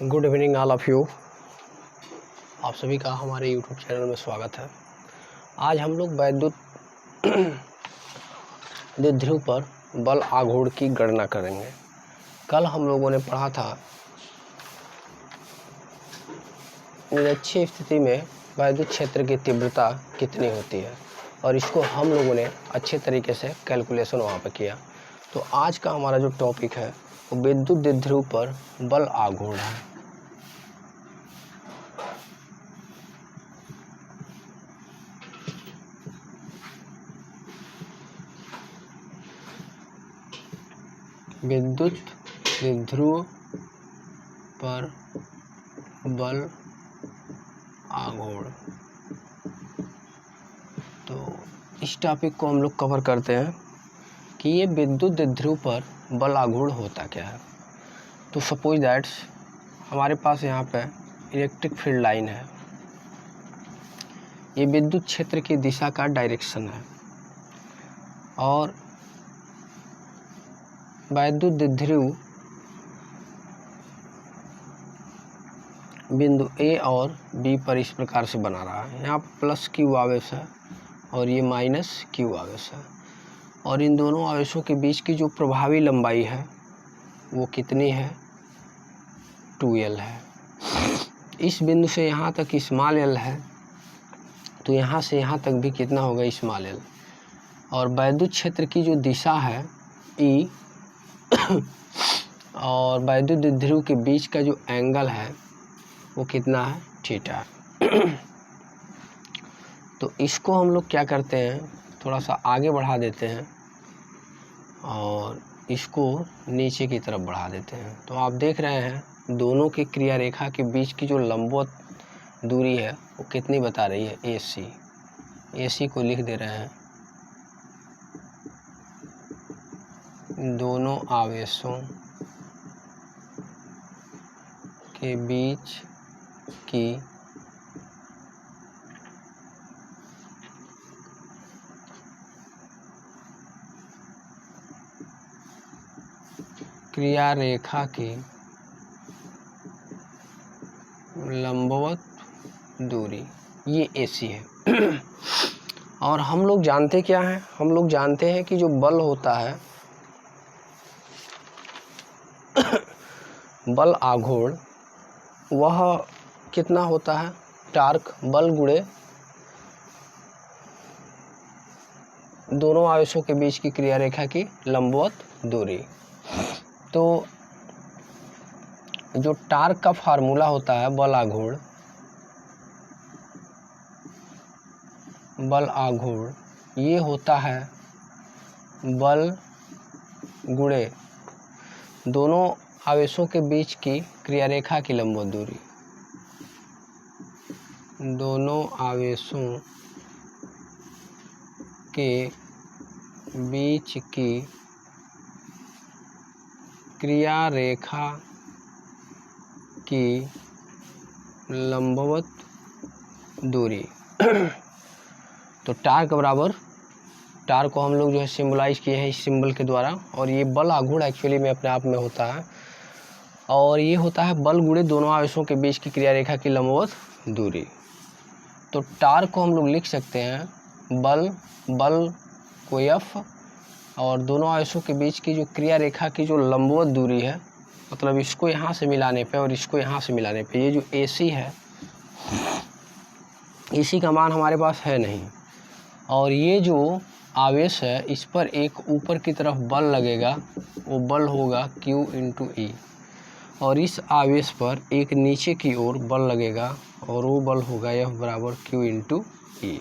Good evening all of you. आप सभी का हमारे यूट्यूब चैनल में स्वागत है। आज हम लोग वैद्युत द्विध्रुव पर बल आघूर्ण की गणना करेंगे। कल हम लोगों ने पढ़ा था निरक्षीय स्थिति में वैद्युत क्षेत्र की तीव्रता कितनी होती है और इसको हम लोगों ने अच्छे तरीके से कैलकुलेशन वहाँ पे किया। तो आज का हमारा जो टॉपिक है वो विद्युत द्विध्रुव पर बल आघूर्ण है। विद्युत द्विध्रुव पर बल आघूर्ण। तो इस टॉपिक को हम लोग कवर करते हैं कि ये विद्युत द्विध्रुव पर बल आघूर्ण होता क्या है। तो सपोज दैट्स हमारे पास यहाँ पे इलेक्ट्रिक फील्ड लाइन है। ये विद्युत क्षेत्र की दिशा का डायरेक्शन है और वैद्युत द्विध्रुव बिंदु ए और बी पर इस प्रकार से बना रहा है। यहाँ प्लस क्यू आवेश है और ये माइनस क्यू आवेश है और इन दोनों आवेशों के बीच की जो प्रभावी लंबाई है वो कितनी है, 2L है। इस बिंदु से यहाँ तक स्मॉल l है तो यहाँ से यहाँ तक भी कितना होगा, स्मॉल l। और वैद्युत क्षेत्र की जो दिशा है E और वैद्युत द्विध्रुव के बीच का जो एंगल है वो कितना है, थीटा। तो इसको हम लोग क्या करते हैं, थोड़ा सा आगे बढ़ा देते हैं और इसको नीचे की तरफ बढ़ा देते हैं। तो आप देख रहे हैं दोनों की क्रिया रेखा के बीच की जो लंबवत दूरी है वो कितनी बता रही है, AC। AC को लिख दे रहे हैं दोनों आवेशों के बीच की क्रिया रेखा की लंबवत दूरी, ये AC है। और हम लोग जानते क्या हैं, हम लोग जानते हैं कि जो बल होता है बल आघूर्ण वह कितना होता है, टार्क बल गुणे दोनों आवेशों के बीच की क्रिया रेखा की लंबवत दूरी। तो जो टार्क का फार्मूला होता है बल आघूर्ण ये होता है बल गुणे दोनों आवेशों के बीच की क्रिया रेखा की लंबवत दूरी। दोनों आवेशों के बीच की क्रिया रेखा की लंबवत दूरी। तो टार्क बराबर, टार्क को हम लोग जो है सिम्बलाइज किए हैं इस सिंबल के द्वारा। और ये बल आघूर्ण एक्चुअली में अपने आप में होता है और ये होता है बल गुणे दोनों आवेशों के बीच की क्रिया रेखा की लंबवत दूरी। तो टार्क को हम लोग लिख सकते हैं बल को F और दोनों आवेशों के बीच की जो क्रिया रेखा की जो लंबवत दूरी है, मतलब इसको यहाँ से मिलाने पे और इसको यहाँ से मिलाने पे ये जो AC है, AC का मान हमारे पास है नहीं और ये जो आवेश है इस पर एक ऊपर की तरफ बल लगेगा, वो बल होगा Q × E और इस आवेश पर एक नीचे की ओर बल लगेगा और वो बल होगा F बराबर Q × E।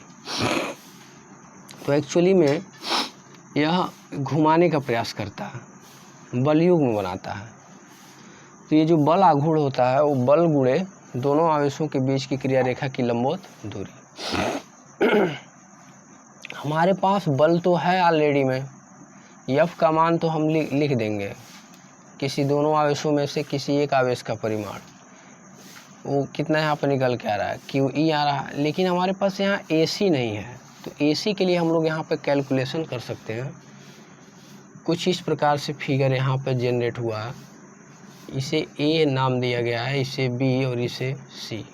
तो एक्चुअली में यह घुमाने का प्रयास करता है, बलयुग्म बनाता है। तो ये जो बल आघूर्ण होता है वो बल गुणे दोनों आवेशों के बीच की क्रिया रेखा की लंबवत दूरी। हमारे पास बल तो है ऑलरेडी में, F का मान तो हम लिख देंगे, किसी दोनों आवेशों में से किसी एक आवेश का परिमाण वो कितना यहाँ पर निकल के आ रहा है, QE आ रहा है। लेकिन हमारे पास यहाँ AC नहीं है, तो AC के लिए हम लोग यहाँ पे कैलकुलेशन कर सकते हैं। कुछ इस प्रकार से फिगर यहाँ पे जनरेट हुआ है इसे ए नाम दिया गया है, इसे बी और इसे सी।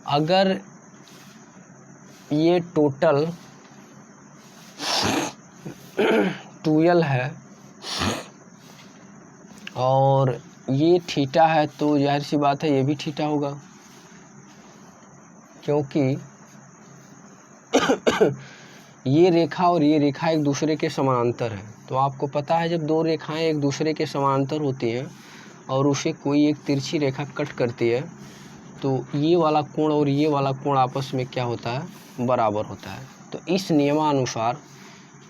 अगर ये टोटल 12 है और ये थीटा है तो जाहिर सी बात है ये भी थीटा होगा, क्योंकि ये रेखा और ये रेखा एक दूसरे के समानांतर है। तो आपको पता है जब दो रेखाएं एक दूसरे के समानांतर होती हैं और उसे कोई एक तिरछी रेखा कट करती है तो ये वाला कोण और ये वाला कोण आपस में क्या होता है, बराबर होता है। तो इस नियमानुसार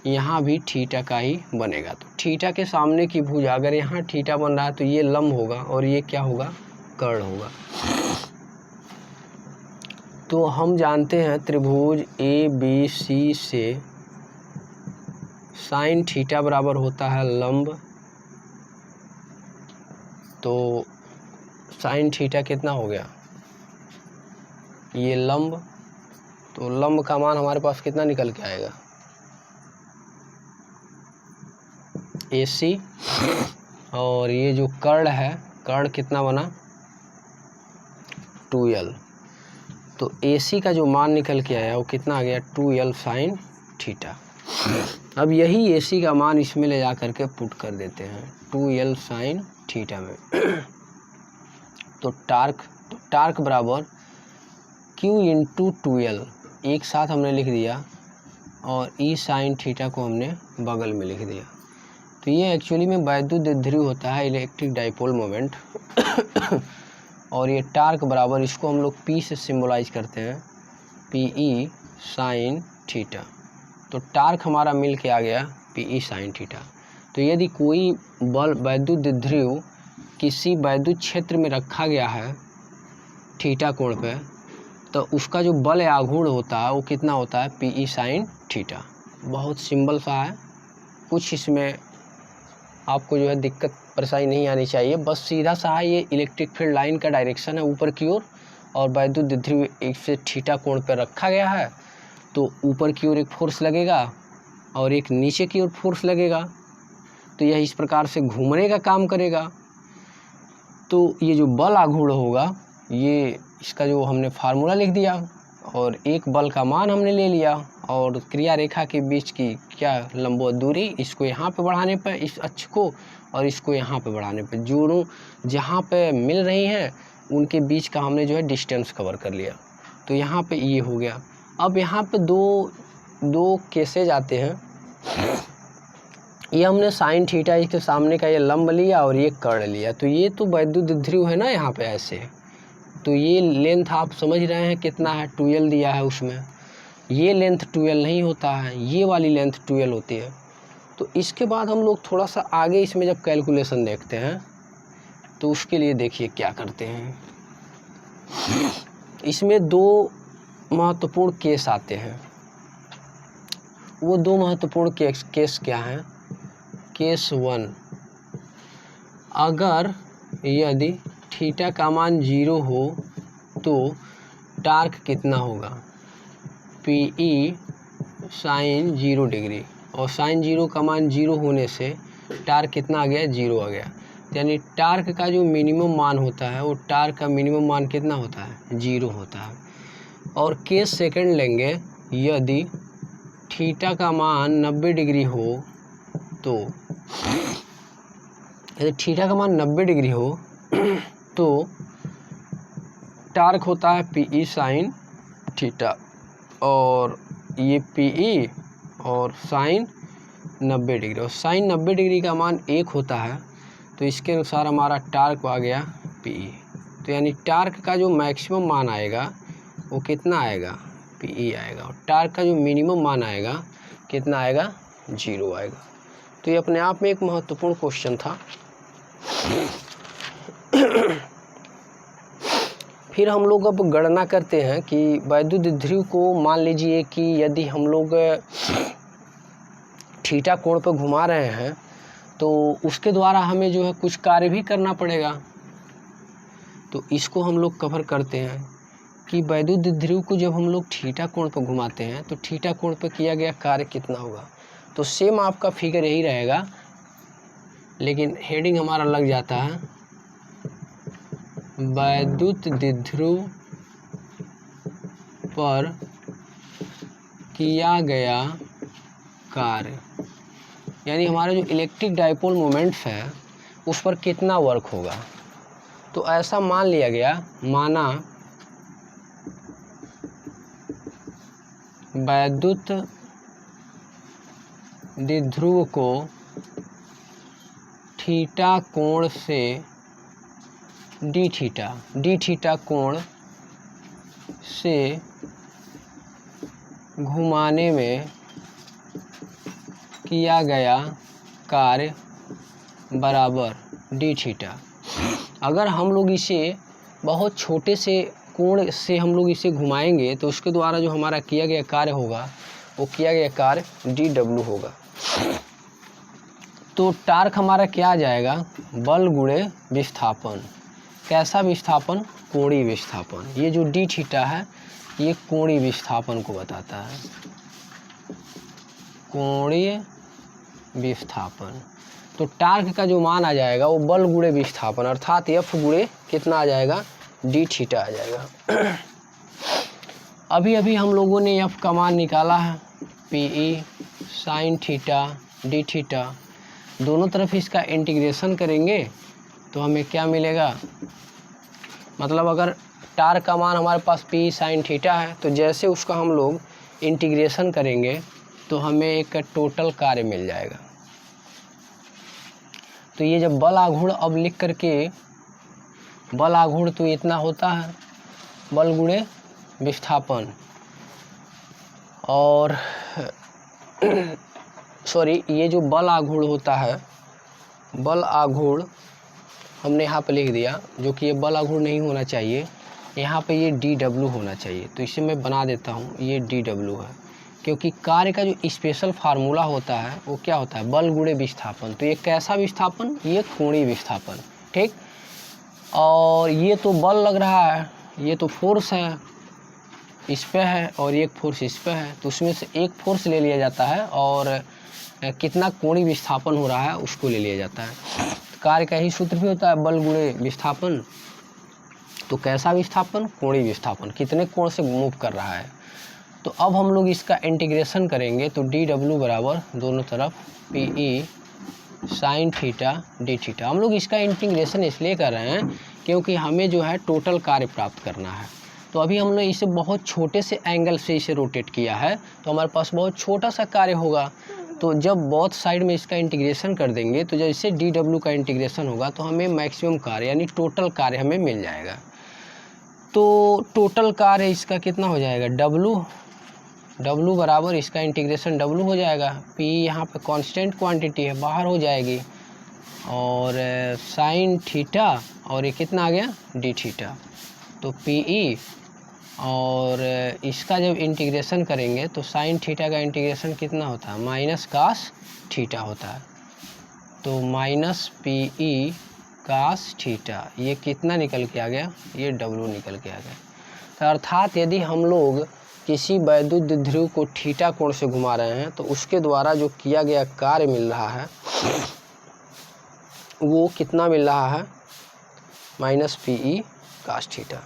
यहाँ भी थीटा का ही बनेगा। तो थीटा के सामने की भुजा अगर यहाँ थीटा बन रहा है तो ये लंब होगा और ये क्या होगा, कर्ण होगा। तो हम जानते हैं त्रिभुज ए बी सी से साइन थीटा बराबर होता है लंब। तो साइन थीटा कितना हो गया, ये लंब। तो लंब का मान हमारे पास कितना निकल के आएगा, AC। और ये जो कर्ण है, कर्ण कितना बना, 2L। तो AC का जो मान निकल के आया वो कितना आ गया, 2L साइन थीटा। अब यही AC का मान इसमें ले जा करके पुट कर देते हैं 2L साइन थीटा में। तो टार्क बराबर Q इंटू 2L एक साथ हमने लिख दिया और E साइन थीटा को हमने बगल में लिख दिया। तो ये एक्चुअली में वैद्युत द्विध्रुव होता है, इलेक्ट्रिक डाइपोल मोमेंट। और ये टार्क बराबर, इसको हम लोग P से सिम्बोलाइज करते हैं, PE साइन थीटा। तो टार्क हमारा मिल के आ गया PE साइन थीटा। तो यदि कोई बल वैद्युत द्विध्रुव किसी वैद्युत क्षेत्र में रखा गया है थीटा कोण पे, तो उसका जो बल आघूर्ण होता है वो कितना होता है, PE साइन थीटा। बहुत सिंपल सा है, कुछ इसमें आपको जो है दिक्कत परेशानी नहीं आनी चाहिए, बस सीधा सा है। ये इलेक्ट्रिक फील्ड लाइन का डायरेक्शन है ऊपर की ओर और वैद्युत द्विध्रुव एक से थीटा कोण पर रखा गया है। तो ऊपर की ओर एक फोर्स लगेगा और एक नीचे की ओर फोर्स लगेगा, तो यह इस प्रकार से घूमने का काम करेगा। तो ये जो बल आघूर्ण होगा, ये इसका जो हमने फार्मूला लिख दिया और एक बल का मान हमने ले लिया और क्रिया रेखा के बीच की क्या लंबवत दूरी, इसको यहाँ पे बढ़ाने पर इस अक्ष को और इसको यहाँ पे बढ़ाने पर दोनों जहाँ पे मिल रही हैं उनके बीच का हमने जो है डिस्टेंस कवर कर लिया। तो यहाँ पे ये हो गया। अब यहाँ पे दो केसेज आते हैं। ये हमने साइन थीटा इसके सामने का ये लंब लिया और ये कर्ण लिया। तो ये तो वैद्युत द्विध्रुव है ना यहाँ पे ऐसे। तो ये लेंथ आप समझ रहे हैं कितना है, 2L दिया है उसमें। ये लेंथ 2L नहीं होता है, ये वाली लेंथ 2L होती है। तो इसके बाद हम लोग थोड़ा सा आगे इसमें जब कैलकुलेशन देखते हैं तो उसके लिए देखिए क्या करते हैं। इसमें दो महत्वपूर्ण केस आते हैं। वो दो महत्वपूर्ण केस क्या हैं। केस 1, अगर यदि थीटा का मान 0 हो तो टार्क कितना होगा, PE साइन 0 डिग्री। और साइन 0 का मान 0 होने से टार्क कितना आ गया, 0 आ गया। यानी टार्क का जो मिनिमम मान होता है वो टार्क का मिनिमम मान कितना होता है, 0 होता है। और केस सेकंड लेंगे, यदि थीटा का मान 90 डिग्री हो तो, यदि थीटा का मान 90 डिग्री हो तो टार्क होता है PE साइन थीटा। और ये PE और साइन 90 डिग्री, और साइन 90 डिग्री का मान 1 होता है। तो इसके अनुसार हमारा टार्क आ गया PE। तो यानी टार्क का जो मैक्सिमम मान आएगा वो कितना आएगा, PE आएगा। और टार्क का जो मिनिमम मान आएगा कितना आएगा, 0 आएगा। तो ये अपने आप में एक महत्वपूर्ण क्वेश्चन था। फिर हम लोग अब गणना करते हैं कि वैद्युत द्विध्रुव को मान लीजिए कि यदि हम लोग थीटा कोण पर घुमा रहे हैं तो उसके द्वारा हमें जो है कुछ कार्य भी करना पड़ेगा। तो इसको हम लोग कवर करते हैं कि वैद्युत द्विध्रुव को जब हम लोग थीटा कोण पर घुमाते हैं तो थीटा कोण पर किया गया कार्य कितना होगा। तो सेम आपका फिगर यही रहेगा, लेकिन हेडिंग हमारा लग जाता है वैद्युत द्विध्रुव पर किया गया कार्य, यानी हमारा जो इलेक्ट्रिक डाइपोल मोमेंट्स है उस पर कितना वर्क होगा। तो ऐसा मान लिया गया, माना वैद्युत द्विध्रुव को थीटा कोण से डी थीटा कोण से घुमाने में किया गया कार्य बराबर डी थीटा। अगर हम लोग इसे बहुत छोटे से कोण से हम लोग इसे घुमाएंगे तो उसके द्वारा जो हमारा किया गया कार्य होगा वो किया गया कार्य डी डब्ल्यू होगा। तो टार्क हमारा क्या आ जाएगा, बल गुणे विस्थापन। कैसा विस्थापन, कोणीय विस्थापन। ये जो डी थीटा है ये कोणीय विस्थापन को बताता है, कोणीय विस्थापन। तो टार्क का जो मान आ जाएगा वो बल गुणे विस्थापन, अर्थात एफ गुणे कितना आ जाएगा, डी थीटा आ जाएगा। अभी अभी हम लोगों ने एफ का मान निकाला है, PE sine theta D theta. दोनों तरफ इसका इंटीग्रेशन करेंगे तो हमें क्या मिलेगा, मतलब अगर टार्क का मान हमारे पास पी साइन थीटा है तो जैसे उसका हम लोग इंटीग्रेशन करेंगे तो हमें एक टोटल कार्य मिल जाएगा। तो ये जब बल आघूर्ण अब लिख करके, बल आघूर्ण तो इतना होता है बल गुणे विस्थापन, और सॉरी ये जो बल आघूर्ण होता है, बल आघूर्ण हमने यहाँ पे लिख दिया, जो कि ये बल आघूर्ण नहीं होना चाहिए, यहाँ पे ये डी डब्ल्यू होना चाहिए। तो इसे मैं बना देता हूँ, ये डी डब्ल्यू है, क्योंकि कार्य का जो स्पेशल फार्मूला होता है वो क्या होता है, बल गुणे विस्थापन। तो ये कैसा विस्थापन, ये कोणीय विस्थापन, ठीक। और ये तो बल लग रहा है, ये तो फोर्स है इस पे है और एक फोर्स इस पे है, तो उसमें से एक फोर्स ले लिया जाता है और कितना कोणीय विस्थापन हो रहा है उसको ले लिया जाता है। कार्य का ही सूत्र भी होता है बल गुणे विस्थापन। तो कैसा विस्थापन, कोणीय विस्थापन, कितने कोण से मूव कर रहा है। तो अब हम लोग इसका इंटीग्रेशन करेंगे तो डी डब्ल्यू बराबर दोनों तरफ P E sign theta D theta. हम लोग इसका इंटीग्रेशन इसलिए कर रहे हैं क्योंकि हमें जो है टोटल कार्य प्राप्त करना है। तो अभी हमने इसे बहुत छोटे से एंगल से इसे रोटेट किया है तो हमारे पास बहुत छोटा सा कार्य होगा। तो जब बोथ साइड में इसका इंटीग्रेशन कर देंगे तो जैसे डी डब्ल्यू का इंटीग्रेशन होगा तो हमें मैक्सिमम कार्य यानी टोटल कार्य हमें मिल जाएगा। तो टोटल कार्य इसका कितना हो जाएगा, डब्लू बराबर इसका इंटीग्रेशन डब्लू हो जाएगा, पी यहाँ पे कांस्टेंट क्वांटिटी है बाहर हो जाएगी, और साइन थीटा और ये कितना आ गया डी थीटा। तो पी ई और इसका जब इंटीग्रेशन करेंगे तो साइन थीटा का इंटीग्रेशन कितना होता है, माइनस कास थीटा होता है। तो minus P E cos theta, ये कितना निकल के आ गया, ये डब्लू निकल के आ गया। तो अर्थात यदि हम लोग किसी वैद्युत द्विध्रुव को थीटा कोण से घुमा रहे हैं तो उसके द्वारा जो किया गया कार्य मिल रहा है वो कितना मिल रहा है, minus P E cos theta.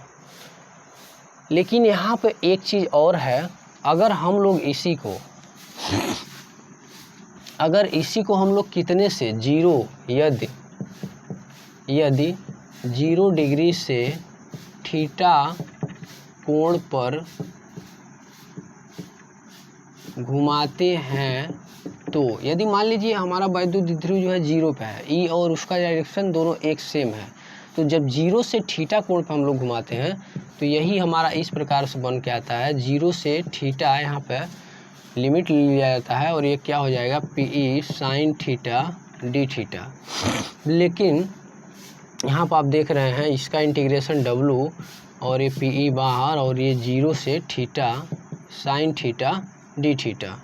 लेकिन यहाँ पे एक चीज़ और है, अगर हम लोग इसी को हम लोग कितने से, जीरो, यदि 0 डिग्री से थीटा कोण पर घुमाते हैं तो यदि मान लीजिए हमारा वैद्युत द्विध्रुव जो है 0 पे है, ई और उसका डायरेक्शन दोनों एक सेम है, तो जब 0 से थीटा कोण पर हम लोग घुमाते हैं तो यही हमारा इस प्रकार से बन के आता है, 0 से थीटा यहाँ पे लिमिट लिया जाता है और ये क्या हो जाएगा, P E sign theta D theta. लेकिन यहाँ पर आप देख रहे हैं इसका इंटीग्रेशन डब्लू और ये पी ई बाहर और ये 0 से theta sine theta D theta.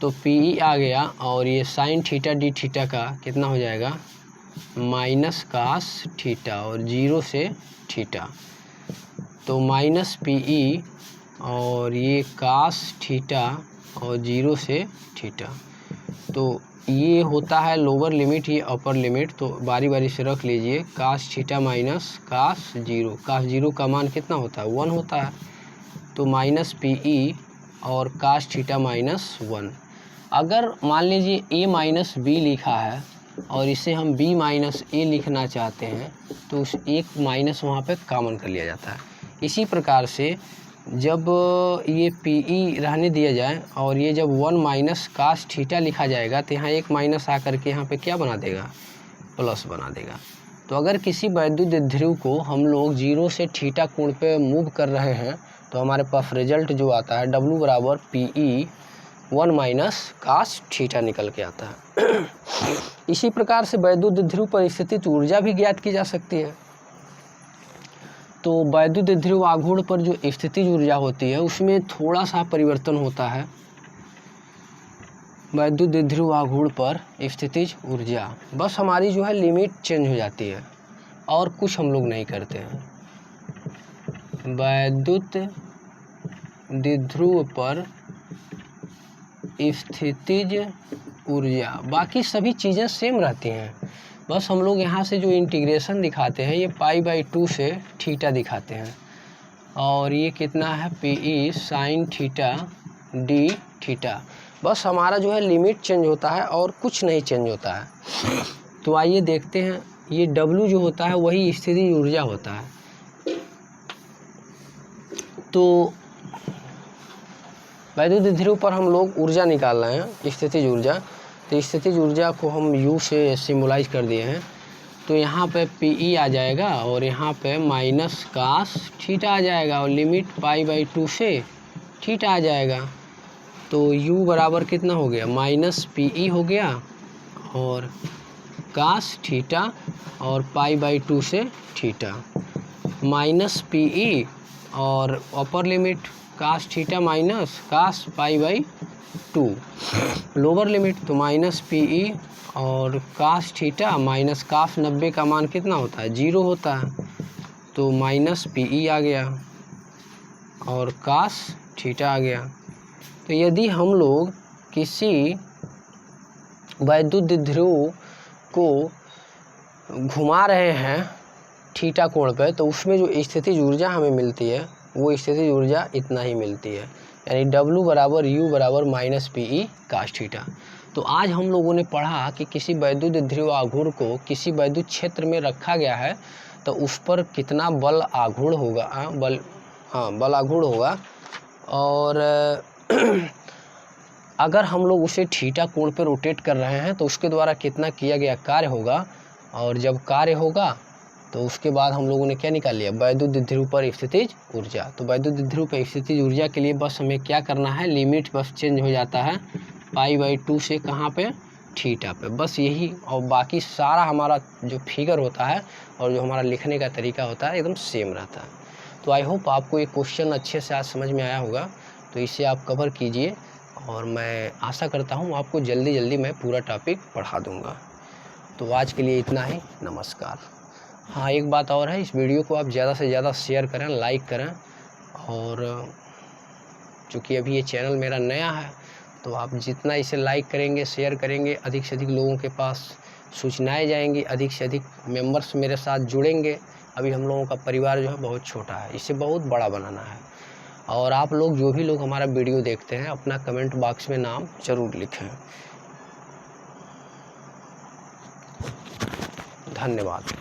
तो पी ई आ गया और ये साइन थीटा डी थीटा का कितना हो जाएगा, माइनस कास थीटा और 0 से थीटा। तो माइनस पी ई और ये कास थीटा और 0 से थीटा। तो ये होता है लोअर लिमिट, ये अपर लिमिट, तो बारी बारी से रख लीजिए। Cos theta minus cos zero, cos zero का मान कितना होता है 1 होता है, तो माइनस PE और कास थीटा माइनस 1। अगर मान लीजिए A माइनस बी लिखा है और इसे हम B माइनस A लिखना चाहते हैं तो उस एक माइनस वहाँ पे कॉमन कर लिया जाता है। इसी प्रकार से जब ये PE रहने दिया जाए और ये जब 1 माइनस कास थीटा लिखा जाएगा तो यहाँ एक माइनस आकर के यहाँ पे क्या बना देगा, प्लस बना देगा। तो अगर किसी वैद्युत ध्रुव को हम लोग 0 से थीटा कोण पे मूव कर रहे हैं तो हमारे पास रिजल्ट जो आता है W बराबर PE 1 माइनस कास थीटा निकल के आता है। इसी प्रकार से वैद्युत ध्रुव पर स्थितिज ऊर्जा भी ज्ञात की जा सकती है। तो वैद्युत ध्रुव आघूर्ण पर जो स्थितिज ऊर्जा होती है उसमें थोड़ा सा परिवर्तन होता है। वैद्युत ध्रुव आघूर्ण पर स्थितिज ऊर्जा बस हमारी जो है लिमिट चेंज हो जाती है और कुछ हम लोग नहीं करते हैं। वैद्युत द्विध्रुव पर स्थितिज ऊर्जा बाकी सभी चीज़ें सेम रहती हैं, बस हम लोग यहाँ से जो इंटीग्रेशन दिखाते हैं ये π/2 से थीटा दिखाते हैं और ये कितना है PE sine theta d theta. बस हमारा जो है लिमिट चेंज होता है और कुछ नहीं चेंज होता है। तो आइए देखते हैं, ये W जो होता है वही स्थितिज ऊर्जा होता है। तो वैद्युत ध्रुव पर हम लोग ऊर्जा निकाल रहे हैं, स्थितिज ऊर्जा। तो स्थितिज ऊर्जा को हम U से सिम्बलाइज कर दिए हैं। तो यहाँ पे PE आ जाएगा और यहाँ पे माइनस कास थीटा आ जाएगा और लिमिट π/2 से थीटा आ जाएगा। तो U बराबर कितना हो गया, माइनस PE हो गया और कास थीटा और π/2 से थीटा, माइनस PE और upper limit cos theta minus cos π/2, lower limit तो माइनस PE और कास थीटा माइनस कास 90 का मान कितना होता है 0 होता है, तो माइनस PE आ गया और कास थीटा आ गया। तो यदि हम लोग किसी वैद्युत ध्रुव को घुमा रहे हैं थीटा कोण पे तो उसमें जो स्थितिज ऊर्जा हमें मिलती है वो स्थितिज ऊर्जा इतना ही मिलती है, यानी W बराबर U बराबर माइनस PE कास थीटा। तो आज हम लोगों ने पढ़ा कि किसी वैद्युत ध्रुव आघूर्ण को किसी वैद्युत क्षेत्र में रखा गया है तो उस पर कितना बल आघूर्ण होगा, बल आघूर्ण होगा। और अगर हम लोग उसे थीटा कोण पर रोटेट कर रहे हैं तो उसके द्वारा कितना किया गया कार्य होगा, और जब कार्य होगा तो उसके बाद हम लोगों ने क्या निकाल लिया, वैद्युत ध्रुव पर स्थितिज ऊर्जा। तो वैद्युत ध्रुव पर स्थितिज ऊर्जा के लिए बस हमें क्या करना है, लिमिट बस चेंज हो जाता है π/2 से कहाँ पे, थीटा पे, बस यही। और बाकी सारा हमारा जो फिगर होता है और जो हमारा लिखने का तरीका होता है एकदम सेम रहता है। तो आई होप आपको ये क्वेश्चन अच्छे से आज समझ में आया होगा, तो इसे आप कवर कीजिए और मैं आशा करता हूँ आपको जल्दी मैं पूरा टॉपिक पढ़ा दूँगा। तो आज के लिए इतना ही, नमस्कार। हाँ, एक बात और है, इस वीडियो को आप ज़्यादा से ज़्यादा शेयर करें, लाइक करें, और चूँकि अभी ये चैनल मेरा नया है तो आप जितना इसे लाइक करेंगे, शेयर करेंगे, अधिक से अधिक लोगों के पास सूचनाएं जाएंगी, अधिक से अधिक मेंबर्स मेरे साथ जुड़ेंगे। अभी हम लोगों का परिवार जो है बहुत छोटा है, इसे बहुत बड़ा बनाना है। और आप लोग जो भी लोग हमारा वीडियो देखते हैं अपना कमेंट बॉक्स में नाम ज़रूर लिखें। धन्यवाद।